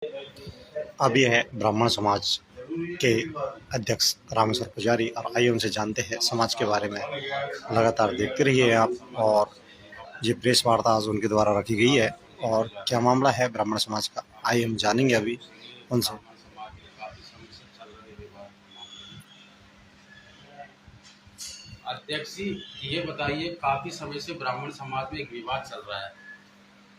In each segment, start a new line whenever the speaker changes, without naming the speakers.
अब ये है ब्राह्मण समाज के अध्यक्ष रामेश्वर पुजारी और आइए उनसे जानते हैं समाज के बारे में। लगातार देखते रहिए आप। और ये प्रेस वार्ता आज उनके द्वारा रखी गई है और क्या मामला है ब्राह्मण समाज का, आइए हम जानेंगे अभी उनसे।
अध्यक्ष जी, ये बताइए, काफी समय से ब्राह्मण समाज में एक विवाद चल रहा है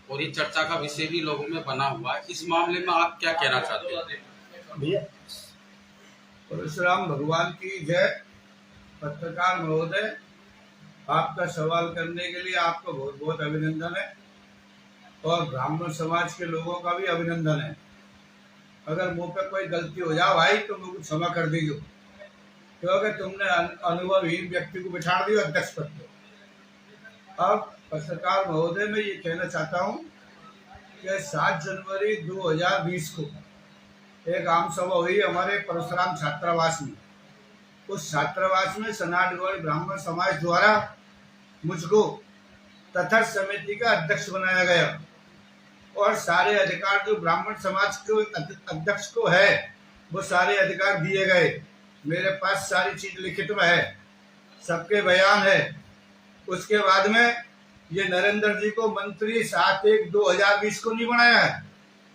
और ये चर्चा का विषय भी लोगों में बना हुआ है। इस मामले में आप क्या कहना चाहते हैं?
भैया, परशुराम भगवान की जय। पत्रकार महोदय, आपका सवाल करने के लिए आपका बहुत बहुत अभिनंदन है और ब्राह्मण समाज के लोगों का भी अभिनंदन है। अगर मुंह पे कोई गलती हो जाए भाई तो मुझे क्षमा कर दीजिए, क्योंकि तुमने अनुभवहीन व्यक्ति को बिठा दिया अध्यक्ष पद पे। अब पत्रकार महोदय, मैं ये कहना चाहता हूँ कि 7 जनवरी 2020 को एक आम सभा हुई हमारे परशुराम छात्रावास में। उस छात्रावास में सनाडगढ़ ब्राह्मण समाज द्वारा मुझको तथर समिति का अध्यक्ष बनाया गया और सारे अधिकार जो ब्राह्मण समाज के अध्यक्ष को है वो सारे अधिकार दिए गए। मेरे पास सारी चीज लिखित में है, सबके बयान है। उसके बाद में ये नरेंद्र जी को मंत्री 7/1/2020 को नहीं बनाया है।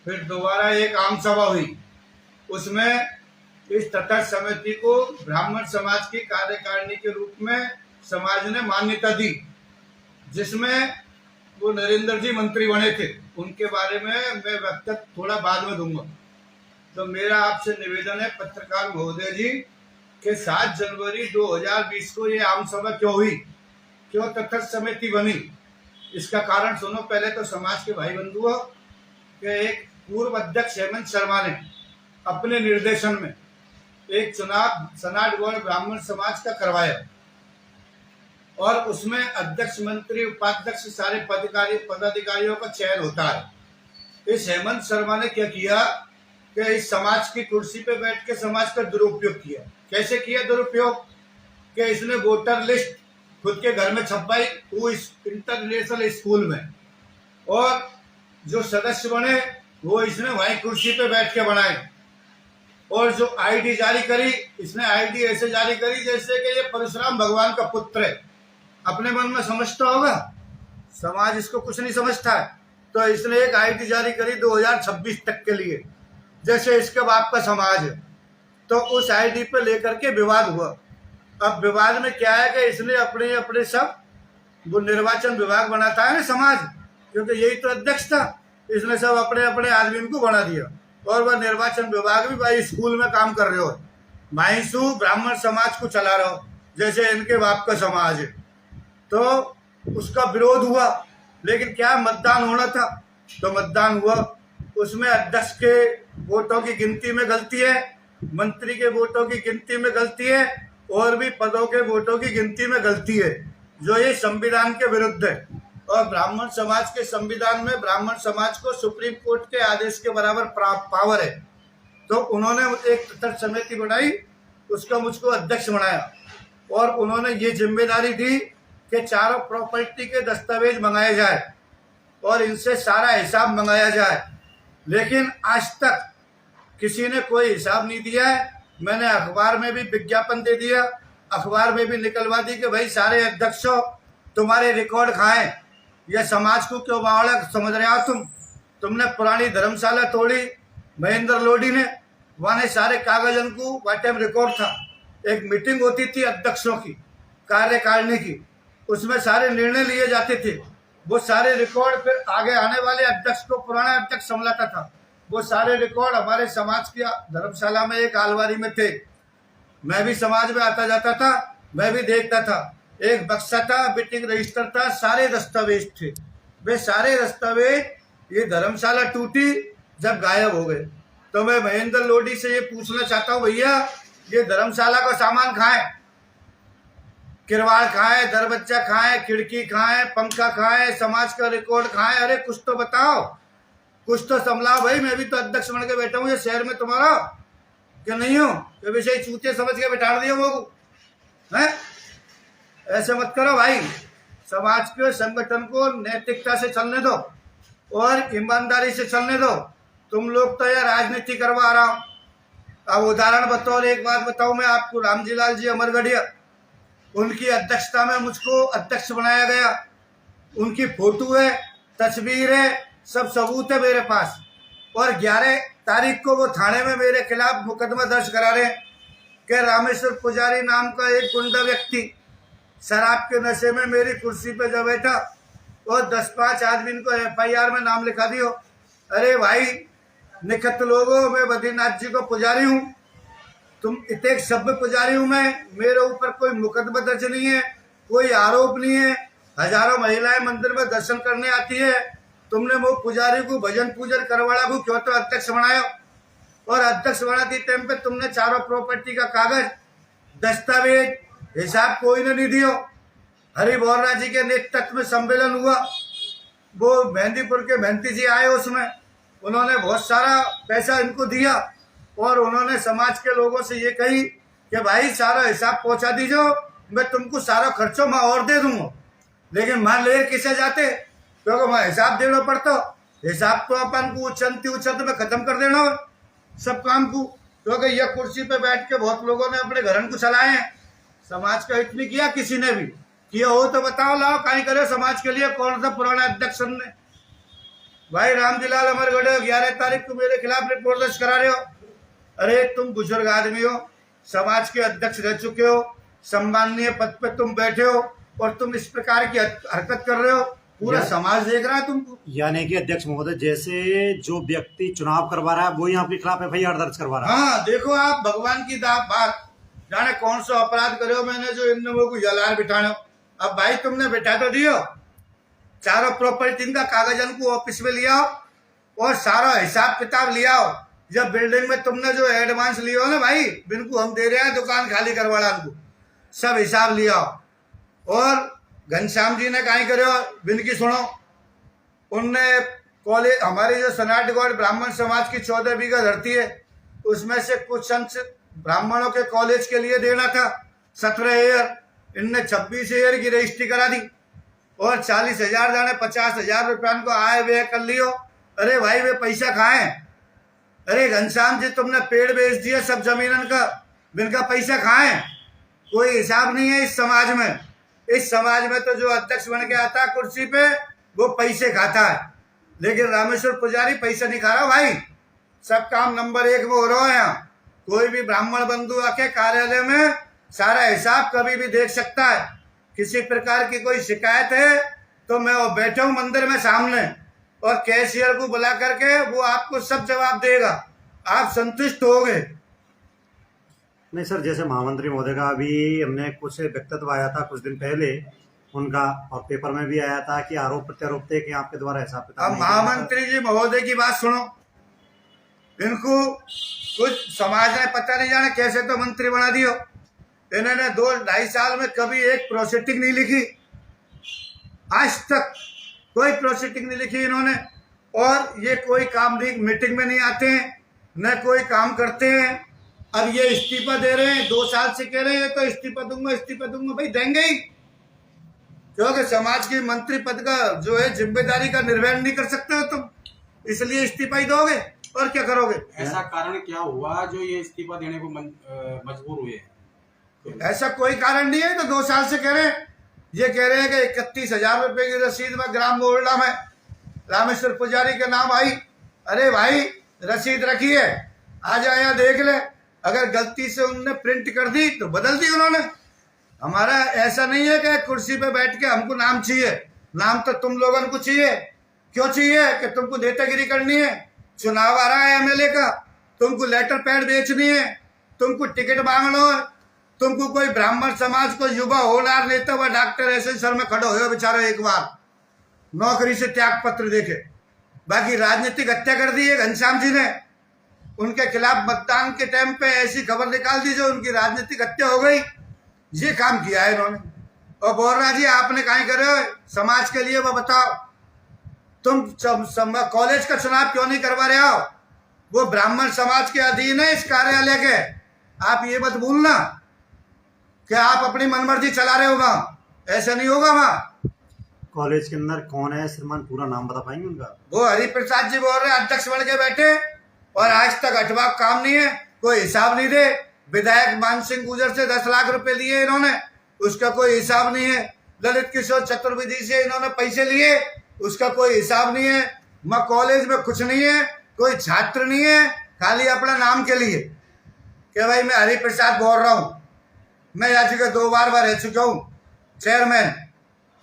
फिर दोबारा एक आम सभा हुई, उसमें इस तथर समिति को ब्राह्मण समाज की कार्यकारिणी के रूप में समाज ने मान्यता दी, जिसमें वो नरेंद्र जी मंत्री बने थे। उनके बारे में मैं वक्तव्य थोड़ा बाद में दूंगा। तो मेरा आपसे निवेदन है पत्रकार महोदय जी कि 7 जनवरी 2020 को ये आम सभा क्यों हुई, क्यों तथर समिति बनी, इसका कारण सुनो। पहले तो समाज के भाई बंधुओं के एक पूर्व अध्यक्ष हेमंत शर्मा ने अपने निर्देशन में एक चुनाव सनाडगढ़ ब्राह्मण समाज का करवाया और उसमें अध्यक्ष, मंत्री, उपाध्यक्ष सारे पदाधिकारियों का चयन होता है। इस हेमंत शर्मा ने क्या किया कि इस समाज की कुर्सी पे बैठ के समाज का दुरुपयोग किया। कैसे किया दुरुपयोग? कि इसने वोटर लिस्ट खुद के घर में छपवाई, वो इस इंटरनेशनल स्कूल में, और जो सदस्य बने वो इसने वहीं कुर्सी पे बैठ के बनाए। और जो आईडी जारी करी, इसने आईडी ऐसे जारी करी जैसे कि ये परशुराम भगवान का पुत्र है। अपने मन में समझता होगा, समाज इसको कुछ नहीं समझता है, तो इसने एक आईडी जारी करी 2026 तक के लिए, जैसे इसके बाप का समाज है। तो उस आईडी पे लेकर के विवाद हुआ। अब विवाद में क्या है कि इसने अपने अपने सब वो निर्वाचन विभाग बनाता है ना समाज, क्योंकि यही तो अध्यक्ष था, इसने सब अपने अपने आदमी को बना दिया और वह निर्वाचन विभाग भी भाई स्कूल में काम कर रहे हो, माइसू ब्राह्मण समाज को चला रहे हो जैसे इनके बाप का समाज है। तो उसका विरोध हुआ, लेकिन क्या मतदान होना था तो मतदान हुआ। उसमें अध्यक्ष के वोटों की गिनती में गलती है, मंत्री के वोटों की गिनती में गलती है और भी पदों के वोटों की गिनती में गलती है, जो ये संविधान के विरुद्ध है। और ब्राह्मण समाज के संविधान में ब्राह्मण समाज को सुप्रीम कोर्ट के आदेश के बराबर पावर है। तो उन्होंने एक तथर समिति बनाई, उसका मुझको अध्यक्ष बनाया और उन्होंने ये जिम्मेदारी दी कि चारों प्रॉपर्टी के दस्तावेज मंगाए जाए और इनसे सारा हिसाब मंगाया जाए। लेकिन आज तक किसी ने कोई हिसाब नहीं दिया है। मैंने अखबार में भी विज्ञापन दे दिया, अखबार में भी निकलवा दी कि भाई सारे अध्यक्षों तुम्हारे रिकॉर्ड खाएं, यह समाज को क्यों बावड़ा समझ रहे हो तुमने पुरानी धर्मशाला तोड़ी महेंद्र लोडी ने, वहां सारे कागजन को वाटेम रिकॉर्ड था। एक मीटिंग होती थी अध्यक्षों की कार्यकारिणी की, उसमें सारे निर्णय लिए जाते थे। वो सारे रिकॉर्ड फिर आगे आने वाले अध्यक्ष को पुराना अध्यक्ष संभालता था। वो सारे रिकॉर्ड हमारे समाज की धर्मशाला में एक आलवारी में थे। मैं भी समाज में आता जाता था, मैं भी देखता था। एक बक्सा था, मीटिंग रजिस्टर था, सारे दस्तावेज थे। वे सारे दस्तावेज ये धर्मशाला टूटी जब गायब हो गए। तो मैं महेंद्र लोडी से ये पूछना चाहता हूँ, भैया ये धर्मशाला का सामान खाए, किरवाड़ खाए, दरबज्जा खाए, खिड़की खाए, पंखा खाए, समाज का रिकॉर्ड खाए, अरे कुछ तो बताओ, कुछ तो संभलाओ भाई। मैं भी तो अध्यक्ष बन के बैठा हूँ ये शहर में, तुम्हारा क्या नहीं हो? ये विषय चूते समझ के बैठा दिया वो है। ऐसे मत करो भाई, समाज के संगठन को नैतिकता से चलने दो और ईमानदारी से चलने दो। तुम लोग तो यार राजनीति करवा रहा हूँ। अब उदाहरण बतौर एक बात बताऊं मैं आपको, रामजीलाल जी अमरगढ़िया, उनकी अध्यक्षता में मुझको अध्यक्ष बनाया गया। उनकी फोटो है, तस्वीर है, सब सबूत है मेरे पास। और 11 तारीख को वो थाने में मेरे खिलाफ मुकदमा दर्ज करा रहे हैं कि रामेश्वर पुजारी नाम का एक गुंडा व्यक्ति शराब के नशे में मेरी कुर्सी पे जब बैठा और 10-5 आदमी को FIR में नाम लिखा दियो। अरे भाई निखत लोगों, मैं बद्रीनाथ जी को पुजारी हूँ, तुम इतने सभ्य पुजारी हूँ मैं, मेरे ऊपर कोई मुकदमा दर्ज नहीं है, कोई आरोप नहीं है। हजारों महिलाएं मंदिर में दर्शन करने आती है, तुमने वो पुजारी को भजन पूजन करवाड़ा को क्यों तो अध्यक्ष बनाया। और अध्यक्ष बनाती टाइम पे तुमने चारों प्रॉपर्टी का कागज, दस्तावेज, हिसाब कोई ने नहीं दियो। हरि बोहरा जी के नेतृत्व में सम्मेलन हुआ, वो मेहंदीपुर के मेहंती जी आए, उसमें उन्होंने बहुत सारा पैसा इनको दिया और उन्होंने समाज के लोगों से ये कही कि भाई सारा हिसाब पहुंचा दीजिए, मैं तुमको सारा खर्चो मैं और दे दूंगा। लेकिन मान ले किसे जाते, क्योंकि मैं हिसाब देना पड़ता, हिसाब तो अपन को उछलते में खत्म कर देना हो सब काम को। क्योंकि यह कुर्सी पे बैठ के बहुत लोगों ने अपने घरन को चलाए हैं, समाज का हित नहीं किया किसी ने भी। किया हो तो बताओ, लाओ कहीं करे समाज के लिए। कौन सा पुराना अध्यक्ष ने? भाई रामजीलाल अमरगढ़ 11 तारीख को मेरे खिलाफ रिपोर्ट दर्ज करा रहे हो। अरे तुम बुजुर्ग आदमी हो, समाज के अध्यक्ष रह चुके हो, सम्माननीय पद पे तुम बैठे हो और तुम इस प्रकार की हरकत कर रहे हो, पूरा समाज देख रहा है तुमको।
यानी कि अध्यक्ष महोदय, जैसे जो व्यक्ति चुनाव करवा रहा है वही आपके खिलाफ FIR दर्ज करवा रहा है।
हाँ देखो आप, भगवान की बात जाने कौन सा अपराध करे हो मैंने जो इन लोगों को जलार बिठाने। अब भाई तुमने बिठा तो दियो, चारों प्रॉपर्टी का कागजन को ऑफिस में लिया और सारा हिसाब किताब लिया। जब बिल्डिंग में तुमने जो एडवांस लिया हो ना भाई, बिनको हम दे रहे हैं दुकान खाली करवाड़ा, उनको सब हिसाब लिया। और घनश्याम जी ने कहीं करे बिनकी सुनो, उनने कॉलेज, हमारी जो सनाटगढ़ ब्राह्मण समाज की 14 बीघा धरती है, उसमें से कुछ अंश ब्राह्मणों के कॉलेज के लिए देना था, 17 एयर, इनने 26 एयर की रजिस्ट्री करा दी और 40,000 जाने 50,000 रुपया को आय व्यय कर लियो। अरे भाई वे पैसा खाएं? अरे घनश्याम जी तुमने पेड़ बेच दिए सब जमीनन का, बिनका पैसा खाएं? कोई हिसाब नहीं है इस समाज में। इस समाज में तो जो अध्यक्ष बन के आता है कुर्सी पे वो पैसे खाता है, लेकिन रामेश्वर पुजारी पैसा नहीं खा रहा भाई। सब काम नंबर 1 में हो रहा है यहाँ। कोई भी ब्राह्मण बंधु आके कार्यालय में सारा हिसाब कभी भी देख सकता है। किसी प्रकार की कोई शिकायत है तो मैं वो बैठा हूँ मंदिर में सामने और कैशियर को बुला करके वो आपको सब जवाब देगा, आप संतुष्ट होगे।
नहीं सर, जैसे महामंत्री महोदय का अभी हमने कुछ वक्तव्य आया था कुछ दिन पहले उनका, और पेपर में भी आया था कि आरोप प्रत्यारोप थे कि आपके द्वारा हिसाब किताब।
अब महामंत्री जी महोदय की बात सुनो, इनको कुछ समाज ने पता नहीं जाना कैसे तो मंत्री बना दियो। इन्होंने 2-2.5 साल में कभी एक प्रोसीडिंग नहीं लिखी, आज तक कोई प्रोसीडिंग नहीं लिखी इन्होंने। और ये कोई काम नहीं, मीटिंग में नहीं आते हैं, न कोई काम करते हैं। अब ये इस्तीफा दे रहे हैं, 2 साल से कह रहे हैं तो इस्तीफा दूंगा। भाई देंगे ही, क्योंकि समाज की मंत्री पद का जो है जिम्मेदारी का निर्वहन नहीं कर सकते हो तुम, इसलिए इस्तीफा ही दोगे और क्या करोगे।
ऐसा कारण क्या हुआ जो ये इस्तीफा देने को मजबूर हुए?
ऐसा कोई कारण नहीं है। तो 2 साल से कह रहे हैं, ये कह रहे हैं कि 31,000 रुपए की रसीद में ग्राम मोहल्ला में रामेश्वर पुजारी के नाम आई। अरे भाई रसीद रखी है, आ जाए यहाँ देख ले। अगर गलती से उनने प्रिंट कर दी तो बदल दी उन्होंने। हमारा ऐसा नहीं है कि कुर्सी पे बैठ के हमको नाम चाहिए, नाम तो तुम लोगों को चाहिए। क्यों चाहिए? कि तुमको नेतागिरी करनी है, चुनाव आ रहा है MLA का, तुमको लेटर पैड बेचनी है, तुमको टिकट मांगना है, तुमको कोई ब्राह्मण समाज को युवा होनार नेता हुआ डॉक्टर ऐसे सर में खड़े हो बेचारा एक बार नौकरी से त्याग पत्र देखे। बाकी राजनीतिक हत्या कर दी है घनश्याम जी ने, उनके खिलाफ मतदान के टाइम पे ऐसी खबर निकाल दी जो उनकी राजनीतिक हत्या हो गई। ये काम किया है इन्होंने। और बोहरा जी आपने कहीं करे समाज के लिए वो बताओ, तुम कॉलेज का चुनाव क्यों नहीं करवा रहे हो? वो ब्राह्मण समाज के अधीन है इस कार्यालय के। आप ये मत भूलना कि आप अपनी मनमर्जी चला रहे होगा, ऐसा नहीं होगा वहां।
कॉलेज के अंदर कौन है श्रीमान, पूरा नाम बता पाएंगे उनका?
वो हरिप्रसाद जी बोल रहे हैं, अध्यक्ष बन के बैठे और आज तक अठवा काम नहीं है, कोई हिसाब नहीं दे। विधायक मान सिंह गुजर से 10 लाख रुपए लिए इन्होंने, उसका कोई हिसाब नहीं है। ललित किशोर चतुर्वेदी से इन्होंने पैसे लिए, उसका कोई हिसाब नहीं है। मैं कॉलेज में कुछ नहीं है, कोई छात्र नहीं है, खाली अपना नाम के लिए कि भाई मैं हरिप्रसाद बोल रहा हूँ। मैं आज के 2 बार रह चुका हूँ चेयरमैन।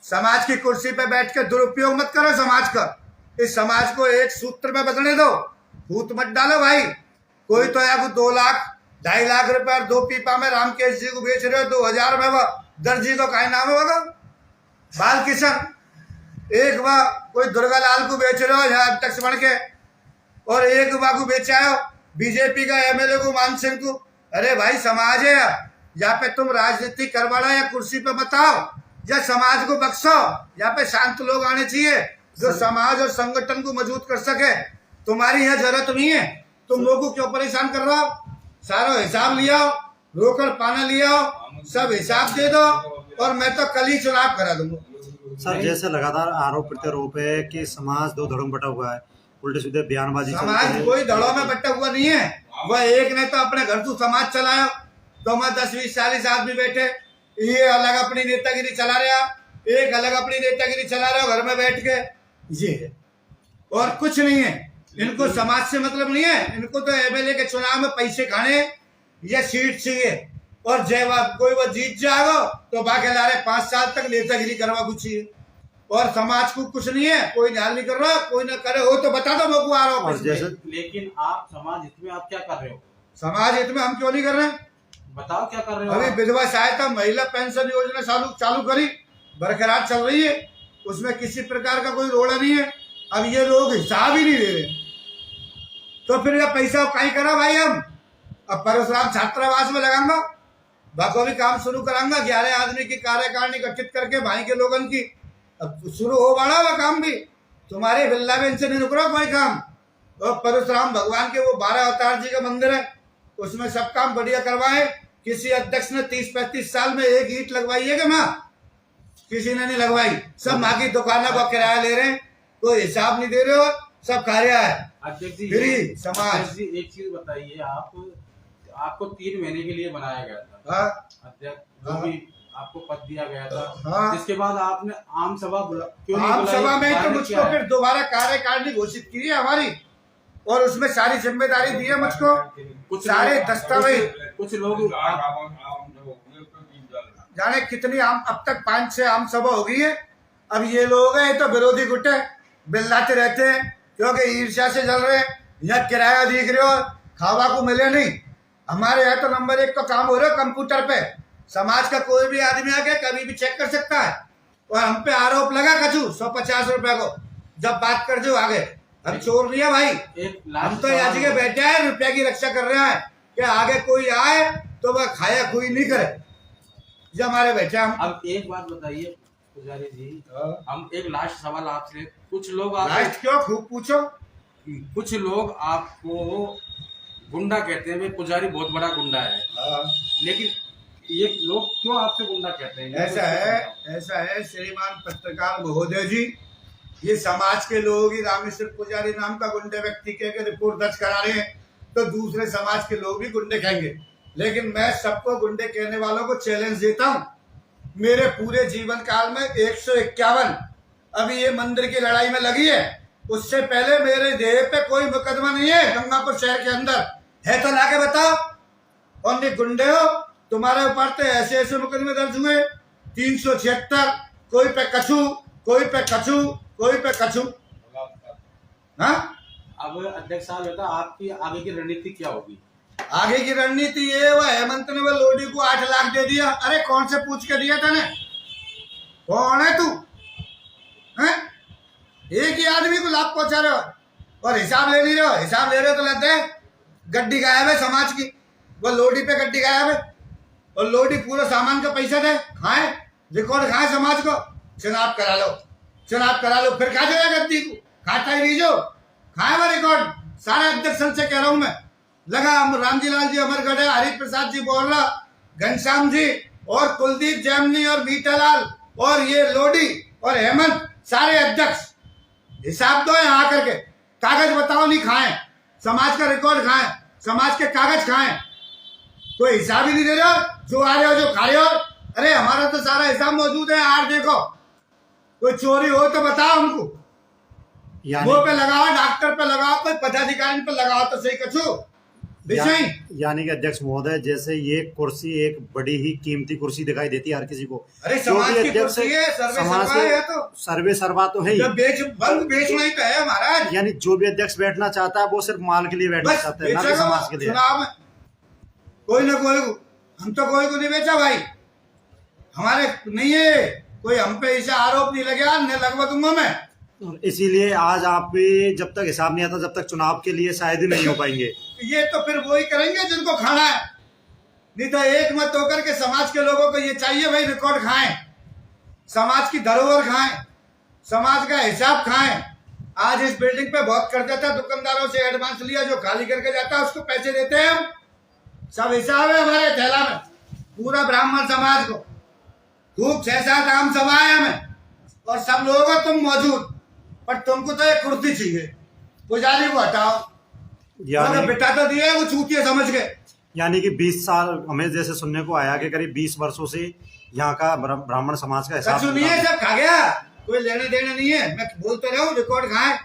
समाज की कुर्सी पे बैठ के दुरुपयोग मत करो समाज का। इस समाज को एक सूत्र में बदलने दो, भूत मत डालो भाई। कोई तो या 2 लाख 2.5 लाख रुपए और 2 पीपा में रामकेश जी को बेच रहे हो, 2000 में वो दर्जी को काय नाम है बाल किशन, एक वह कोई दुर्गालाल को बेच रहे हो यहाँ अध्यक्ष बन के, और एक वह को बेचा हो बीजेपी का एमएलए को मान सिंह को। अरे भाई समाज है, यहाँ पे तुम राजनीति करवाना या कुर्सी पे बताओ या समाज को बख्शो। यहाँ पे शांत लोग आने चाहिए जो समाज और संगठन को मजबूत कर सके। तुम्हारी यहाँ जरूरत नहीं है, तुम लोगों को क्यों परेशान कर रहा हो? सारा हिसाब लिया हो, रोकड़ पाना लिया हो, सब हिसाब दे दो और मैं तो कल ही चुनाव करा दूंगा।
सर जैसे लगातार आरोप प्रत्यारोप है कि समाज 2 धड़ों में बटा हुआ है, उल्टे सीधे बयानबाजी
समाज कोई धड़ों में बटा हुआ नहीं है। वह एक ने तो अपने घर से समाज चलाया, तो मैं 10, 20, 40 आदमी बैठे, ये अलग अपनी नेतागिरी चला रहा, एक अलग अपनी नेतागिरी चला रहा घर में बैठ के, ये है और कुछ नहीं है। इनको समाज से मतलब नहीं है, इनको तो एमएलए के चुनाव में पैसे खाने या सीट चाहिए और जय कोई वो जीत जाएगा तो बाकी ला रहे 5 साल तक नेतागिरी करवा कुछ चाहिए और समाज को कुछ नहीं है, कोई ध्यान नहीं कर रहा। कोई ना करे हो तो बता दो, मैं आ रहा हूँ।
लेकिन आप समाज हित में आप क्या कर रहे हो?
समाज हित में हम क्यों नहीं कर रहे हैं?
बताओ क्या कर रहे हो?
अभी विधवा सहायता महिला पेंशन योजना चालू करी, बरकरार चल रही है, उसमें किसी प्रकार का कोई रोड़ा नहीं है। अब ये लोग हिसाब ही नहीं दे रहे, तो फिर ये पैसा कहीं करा भाई हम। अब परशुराम छात्रावास में लगाऊंगा, बाको भी काम शुरू कराऊंगा, 11 आदमी की कार्यकारिणी गठित करके भाई के लोगन की। अब शुरू हो बड़ा हुआ काम भी, तुम्हारे बिल्ला बेंच से नहीं रुक रहा कोई काम। और परशुराम भगवान के वो 12 अवतार जी का मंदिर है, उसमें सब काम बढ़िया करवाए। किसी अध्यक्ष ने 30-35 साल में एक ईंट लगवाई है कि माँ? किसी ने नहीं लगवाई। सब माँ की दुकानों का किराया ले रहे हैं, कोई हिसाब नहीं दे रहे हो, सब कार्य है।
अध्यक्ष जी
समाज
जी एक चीज बताइए, आपको 3 महीने के लिए बनाया गया था।
हाँ,
अध्यक्ष जो भी आपको पद दिया गया था,
हाँ,
जिसके बाद आपने आम सभा क्यों नहीं
आम सभा में तो मुझको फिर दोबारा कार्यकारिणी घोषित की है हमारी, और उसमें सारी जिम्मेदारी दी है मुझको, कुछ सारे दस्तावेज।
कुछ लोग
जाने कितनी आम, अब तक 5-6 आम सभा हो गई है। अब ये लोग हैं तो विरोधी गुटे बिल्लाते रहते हैं क्योंकि ईर्ष्या से जल रहे हैं। यहाँ किराया दिख रहे हो, खावा को मिले नहीं। हमारे यहाँ तो नंबर 1 का काम हो रहा है कंप्यूटर पे, समाज का कोई भी आदमी आके कभी भी चेक कर सकता है। और हम पे आरोप लगा कचू 150 रुपए को, जब बात कर जो आगे हम चोर नहीं है भाई, हम तो आज के बैठे हैं, रुपया की रक्षा कर रहे हैं कि आगे कोई आए तो वह खाया कोई नहीं करे, जो हमारे बैठे हम।
अब एक बात बताइए पुजारी जी, हम एक लास्ट सवाल आपसे, कुछ लोग
लास्ट क्यों, खूब पूछो।
कुछ लोग आपको गुंडा कहते हैं, वे पुजारी बहुत बड़ा गुंडा है, लेकिन ये लोग क्यों आपसे गुंडा कहते हैं?
ऐसा है श्रीमान पत्रकार महोदय जी, ये समाज के लोग ही रामेश्वर पुजारी नाम का गुंडे व्यक्ति के रिपोर्ट दर्ज करा रहे हैं, तो दूसरे समाज के लोग भी गुंडे कहेंगे। लेकिन मैं सबको गुंडे कहने वालों को चैलेंज देता हूँ। मेरे पूरे जीवन काल में 151 अभी ये मंदिर की लड़ाई में लगी है, उससे पहले मेरे देह पे कोई मुकदमा नहीं है गंगापुर शहर के अंदर है, तो लाके बताओ। और ये गुंडे हो, तुम्हारे ऊपर तो ऐसे ऐसे मुकदमे दर्ज हुए 376, कोई पे कछू, कोई पे कछू, कोई पे कछू। हाँ,
अब अध्यक्ष साहब बता, आपकी आगे की रणनीति क्या होगी?
आगे की रणनीति ये, वह हेमंत ने वह लोडी को 8 लाख दे दिया। अरे कौन से पूछ के दिया तने? कौन है तू? हैं? एक ही आदमी को लाभ पहुंचा रहे हो और हिसाब ले नहीं रहे हो। हिसाब ले रहे हो तो लगता है गड्डी गायब है समाज की, वो लोडी पे गड्डी गायब है, और लोडी पूरा सामान का पैसा दे खाए, रिकॉर्ड खाए समाज को। चुनाव करा लो, चुनाव करा लो, फिर खा जाएगा गद्दी को, खाता ही नहीं जो खाए वो रिकॉर्ड। सारे अध्यक्ष से कह रहा हूं मैं, लगा रामजी लाल जी अमरगढ़ है, हरिप्रसाद जी बोल रहा, घनश्याम जी और कुलदीप जैमनी और मीठालाल और ये लोडी और हेमंत सारे अध्यक्ष हिसाब दो यहाँ आकर के, कागज बताओ नहीं खाएं, समाज का रिकॉर्ड खाएं, समाज के कागज खाएं, कोई हिसाब ही नहीं दे रहे हो, जो आ रहे हो जो खा रहे हो। अरे हमारा तो सारा हिसाब मौजूद है यार, देखो कोई चोरी हो तो बताओ हमको, मुंह पे लगाओ, डॉक्टर पे लगाओ, कोई पदाधिकारी पे लगाओ तो सही कछु विषय।
यानी कि अध्यक्ष महोदय, जैसे ये कुर्सी एक बड़ी ही कीमती कुर्सी दिखाई देती है हर किसी को।
अरे समाज की कुर्सी है,
समाज के
तो
सर्वे सर्वा तो है ही,
बेचना ही तो है महाराज।
यानी जो भी अध्यक्ष बैठना चाहता है वो सिर्फ माल के लिए बैठना चाहता है, ना कि समाज के लिए।
चुनाव में कोई ना कोई, हम तो कोई को नहीं बेचा भाई, हमारे नहीं है कोई, हम पे ऐसा आरोप नहीं लगे, न लगवा दूंगा मैं।
इसीलिए आज आप भी जब तक हिसाब नहीं आता, जब तक चुनाव के लिए शायद ही नहीं हो पाएंगे।
ये तो फिर वही करेंगे जिनको खाना है, नहीं तो एक मत होकर के समाज के लोगों को ये चाहिए भाई रिकॉर्ड खाएं, समाज की धरोहर खाएं, समाज का हिसाब खाएं। आज इस बिल्डिंग पे बहुत कर्जा था, दुकानदारों से एडवांस लिया, जो खाली करके जाता है उसको पैसे देते हैं हम, सब हिसाब है हमारे थैला में। पूरा ब्राह्मण समाज को खूब 6-7 आम सभाएं हमें, और सब लोगों को तुम मौजूद, पर तुमको तो एक कुर्सी चाहिए, पुजारी को हटाओ,
यानी
बेटा तो दिए वो चूतिया समझ के।
यानी कि 20 साल हमें जैसे सुनने को आया कि करीब 20 वर्षों से यहाँ का ब्राह्मण समाज का हिसाब
नहीं है, सब खा गया, कोई लेने देने नहीं है। मैं बोलते रहा हूँ रिकॉर्ड खाएं,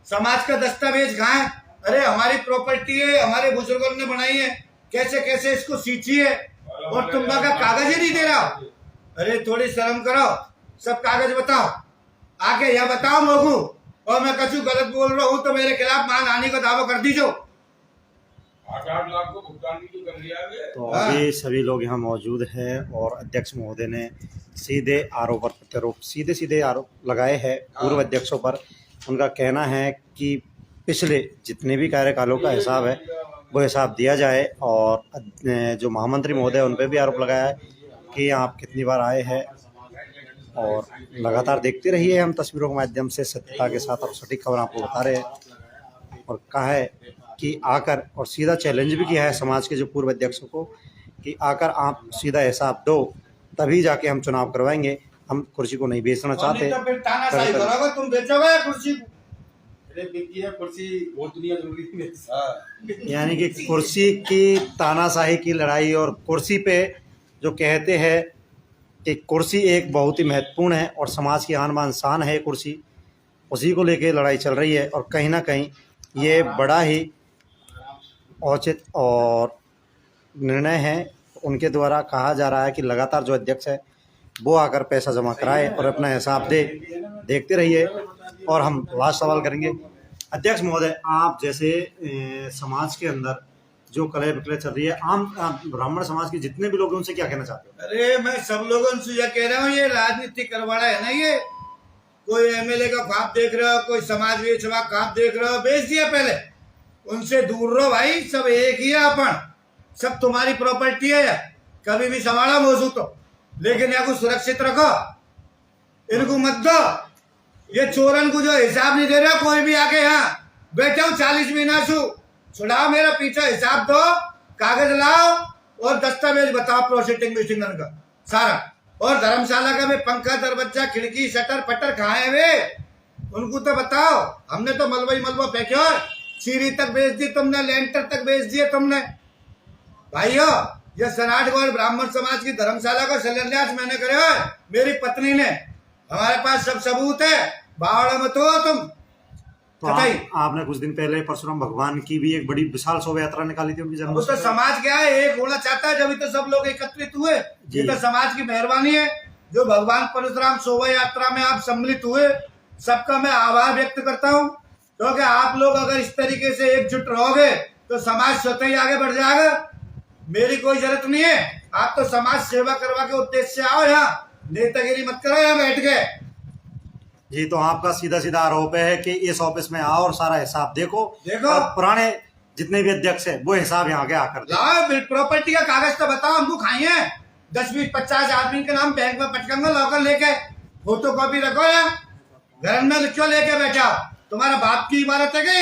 समाज का दस्तावेज खाएं। अरे हमारी प्रॉपर्टी है, हमारे बुजुर्गों ने बनाई है, कैसे कैसे इसको सींची है, और तुम का कागज ही नहीं दे रहा। अरे थोड़ी शर्म करो, सब कागज बताओ, आके यह बताओ मोगू, और मैं कछु गलत बोल रहा हूँ तो मेरे खिलाफ मानहानि का दावा कर दीजिए।
8 लाख को भुगतान भी कर लिया है।
तो अभी सभी लोग यहाँ मौजूद हैं और अध्यक्ष महोदय ने सीधे आरोप और प्रत्यारोप, सीधे आरोप लगाए हैं पूर्व अध्यक्षों पर। उनका कहना है कि पिछले जितने भी कार्यकालों का हिसाब है वो हिसाब दिया जाए, और जो महामंत्री महोदय उन पर भी आरोप लगाया है कि आप कितनी बार आए हैं, और लगातार देखते रहिए हम तस्वीरों के माध्यम से सत्यता के साथ और सटीक खबर आपको बता रहे हैं। और कहा है कि आकर, और सीधा चैलेंज भी किया है समाज के जो पूर्व अध्यक्षों को कि आकर आप सीधा हिसाब दो, तभी जाके हम चुनाव करवाएंगे, हम कुर्सी को नहीं बेचना चाहते।
तो फिर तानाशाही करोगे, तुम बेचोगे कुर्सी को।
कुर्सी बहुत दुनिया जरूरी।
यानी कि कुर्सी की तानाशाही की लड़ाई, और कुर्सी पे जो कहते हैं कि कुर्सी एक बहुत ही महत्वपूर्ण है और समाज की आन बान शान है कुर्सी, उसी को लेके लड़ाई चल रही है। और कहीं ना कहीं ये बड़ा ही औचित और निर्णय है। उनके द्वारा कहा जा रहा है कि लगातार जो अध्यक्ष है वो आकर पैसा जमा कराए और अपना हिसाब दे। देखते रहिए और हम लास्ट सवाल करेंगे। अध्यक्ष महोदय, आप जैसे समाज के अंदर जो कलह विकलय चल रही है, आम ब्राह्मण समाज के जितने भी लोग हैं उनसे क्या कहना चाहते हो?
अरे मैं सब लोगों से यह कह रहा हूँ, ये राजनीति करवाड़ा है ना, ये कोई एमएलए का ख्वाब देख रहे हो, कोई समाज सेवा ख्वाब देख रहे हो, बेच दिया पहले, उनसे दूर रहो भाई। सब एक ही है, अपन सब तुम्हारी प्रॉपर्टी है, कभी भी संभाला मौजूद तो, लेकिन यहाँ को सुरक्षित रखो, इनको मत दो। ये चोरन को जो हिसाब नहीं दे रहा, कोई भी आके यहाँ बैठा हूँ 40 महीना से, छुड़ाओ मेरा पीछा, हिसाब दो, कागज लाओ और दस्तावेज बताओ, प्रोसीडिंग का सारा, और धर्मशाला का भी पंखा दरवाजा खिड़की शटर पटर खाए वे, उनको तो बताओ। हमने तो मलबा ही मलबा फेंक्यो, सीढ़ी तक बेच दी तुमने, लेंटर तक बेच दिए तुमने। भाइयों, ये सनाटगढ़ ब्राह्मण समाज की धर्मशाला का शिलान्यास मैंने करे, मेरी पत्नी ने, हमारे पास सब सबूत है, बावड़ा मत हो तुम।
तो आपने कुछ दिन पहले परशुराम भगवान की भी एक बड़ी विशाल शोभा यात्रा निकाली थी उनकी जन्म।
तो समाज क्या है, एक होना चाहता है, जब तो सब लोग एकत्रित हुए। ये तो समाज की मेहरबानी है जो भगवान परशुराम शोभा यात्रा में आप सम्मिलित हुए, सबका मैं आभार व्यक्त करता हूँ। क्योंकि आप लोग अगर इस तरीके से एकजुट रहोगे तो समाज स्वतः ही आगे बढ़ जाएगा। मेरी कोई जरूरत नहीं है, आप तो समाज सेवा करवा के उद्देश्य से आओ, यहाँ नेतागिरी मत करो यहाँ बैठ के।
जी, तो आपका सीधा आरोप है कि इस ऑफिस में आओ और सारा हिसाब देखो और पुराने जितने भी अध्यक्ष है वो हिसाब यहाँ के आकर
लाओ, प्रॉपर्टी का कागज तो बताओ, हमको खाइए 10-20-50 आदमी के नाम बैंक में पटकेंगे, लॉकर लेके फोटो कॉपी रखो, यहाँ घर में क्यों लेके बैठा, तुम्हारा बाप की इमारत है क्या?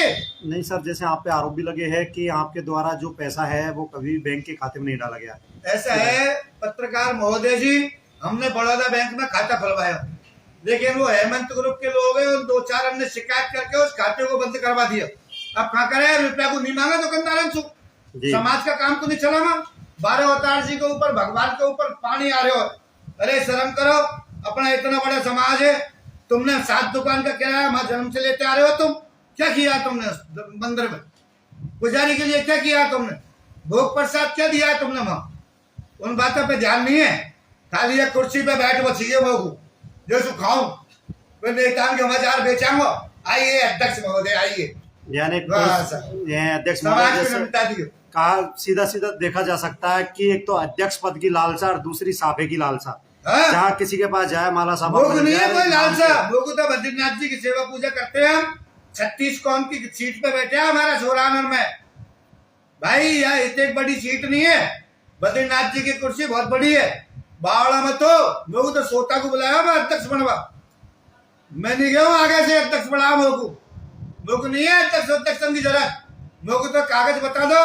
नहीं सर, जैसे आप पे आरोप भी लगे हैं कि आपके द्वारा जो पैसा है वो कभी बैंक के खाते में नहीं डाला गया।
ऐसा है पत्रकार महोदय जी, हमने बड़ौदा बैंक में खाता खुलवाया, लेकिन वो हेमंत ग्रुप के लोग हैं, उन 2-4 हमने शिकायत करके उस खाते को बंद करवा दिया। अब क्या करे, रुपया को नहीं मांगा दुकानदार से,
जी।
समाज का काम को नहीं चलाना। 12 अवतार जी के ऊपर, भगवान के ऊपर पानी आ रहे हो। अरे शर्म करो, अपना इतना बड़ा समाज है, तुमने 7 दुकान का किराया वहां जन्म से लेते आ रहे हो। तुम क्या किया तुमने मंदिर में पुजारी के लिए, क्या किया तुमने, भोग प्रसाद क्या दिया है तुमने वहां? उन बातों पे ध्यान नहीं है, खाली एक कुर्सी पे बैठ बचिए वो जो सुखाऊं नेतान के मजार बेचांगो। आइए अध्यक्ष महोदय, आइए।
यानी ये अध्यक्ष
समाज
महोदय
को
जैसे
निपटा दियो।
कहा, सीधा सीधा देखा जा सकता है कि एक तो अध्यक्ष पद की लालसा और दूसरी साफे की लालसा।
हाँ?
जहाँ किसी के पास जाए माला साहब
वो नहीं है कोई लालसा, वो तो बद्रीनाथ जी की सेवा पूजा करते हैं हम। 36 कौन की सीट पे बैठे हैं हमारा सोरानर में भाई, यह इतनी बड़ी सीट नहीं है। बद्रीनाथ जी की कुर्सी बहुत बड़ी है। बावड़ा में तो लोग तो सोता को बुलाया मैं अध्यक्ष बनवा, मैं नहीं गया हूँ आगे से अध्यक्ष बना। लोग नहीं है अध्यक्ष की जरूरत, लोग तो कागज बता दो,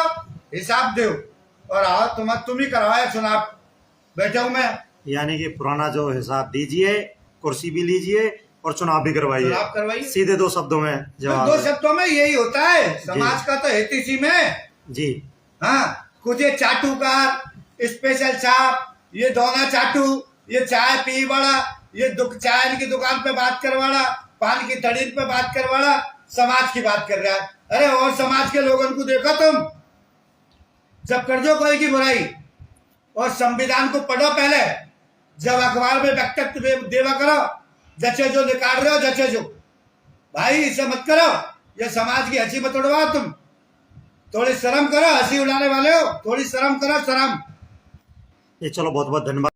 हिसाब दो और आओ तुम ही करवाए चुनाव, बैठा हूं मैं।
यानी कि पुराना जो हिसाब दीजिए, कुर्सी भी लीजिए और चुनाव भी
चुनाव
करवाइए।
करवाइए।
सीधे 2 शब्दों में जवाब।
2 शब्दों में यही होता है समाज का तो हित इसी में।
जी।
हाँ, कुछ ये चाटूकार, स्पेशल चाप, ये दोना चाटू, ये चाय पी बड़ा, ये चाय की दुकान पे बात करवाड़ा, पान की तड़ीन पे बात करवाड़ा, समाज की बात कर रहा है। अरे और समाज के लोगों को देखो तुम, जब कर दो कोई की बुराई और संविधान को पढ़ो पहले, जब अखबार में वक्तव्य देवा करो, जचे जो निकाल रहे हो जचे जो, भाई इसे मत करो। ये समाज की हंसी मत उड़वाओ तुम, थोड़ी शर्म करो, हंसी उड़ाने वाले हो, थोड़ी शर्म करो, शर्म।
ये चलो, बहुत बहुत धन्यवाद।